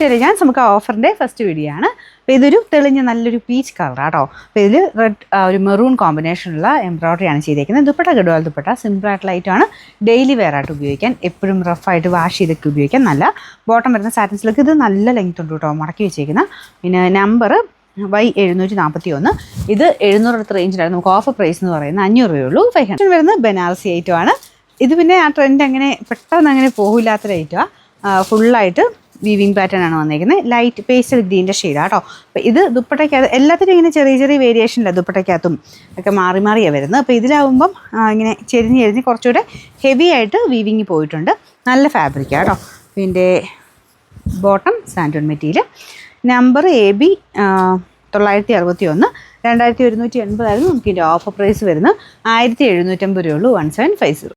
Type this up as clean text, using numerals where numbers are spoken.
ശരി, നമുക്ക് ഓഫറിൻ്റെ first video ആണ്. അപ്പോൾ ഇതൊരു തെളിഞ്ഞ നല്ലൊരു പീച്ച് കളറാട്ടോ. അപ്പോൾ ഇതിൽ റെഡ് ഒരു മെറൂൺ കോമ്പിനേഷനുള്ള എംബ്രോയ്ഡറിയാണ് ചെയ്തേക്കുന്നത്. ദുപ്പട്ട ഗഡ്വാൾ ദുപ്പട്ട, സിമ്പിളായിട്ടുള്ള ഐറ്റമാണ്. ഡെയിലി വെയർ ആയിട്ട് ഉപയോഗിക്കാൻ, എപ്പോഴും റഫായിട്ട് വാഷ് ചെയ്തൊക്കെ ഉപയോഗിക്കാൻ നല്ല ബോട്ടം വരുന്ന സാറ്റിൻസിലേക്ക്. ഇത് നല്ല ലെങ്ത് ഉണ്ട് കേട്ടോ, മടക്കി വെച്ചേക്കുന്ന. പിന്നെ നമ്പർ Y741. ഇത് 700 അടുത്ത റേഞ്ചിലാണ്. നമുക്ക് ഓഫർ പ്രൈസ് എന്ന് പറയുന്നത് 500 രൂപയുള്ളൂ. 500 വരുന്നത് ബനാറസി ഐറ്റമാണ്. ഇത് പിന്നെ ആ ട്രെൻഡ് അങ്ങനെ പെട്ടെന്ന് അങ്ങനെ പോകില്ലാത്തൊരു ഐറ്റമാണ്. ഫുള്ളായിട്ട് വീവിങ് പാറ്റേൺ ആണ് വന്നിരിക്കുന്നത്. ലൈറ്റ് പേസ്റ്റൽ ഗ്രീൻ്റെ ഷെയ്ഡാണ് കേട്ടോ. അപ്പോൾ ഇത് ദുപ്പട്ടയ്ക്കകത്ത് എല്ലാത്തിനും ഇങ്ങനെ ചെറിയ ചെറിയ വേരിയേഷനില്ല, ദുപ്പട്ടയ്ക്കകത്തും ഒക്കെ മാറി മാറിയാണ് വരുന്നത്. അപ്പോൾ ഇതിലാവുമ്പം ഇങ്ങനെ ചെരിഞ്ഞ് കുറച്ചുകൂടെ ഹെവി ആയിട്ട് വീവിങ് പോയിട്ടുണ്ട്. നല്ല ഫാബ്രിക്കാണ് കേട്ടോ. പിന്നെ ബോട്ടം സാൻഡോൺ മെറ്റീരിയൽ. Number AB 961. 2180 ആയിരുന്നു നമുക്ക് ഇതിൻ്റെ ഓഫർ പ്രൈസ് വരുന്നത്. 1750 രൂപയുള്ളൂ. 1750.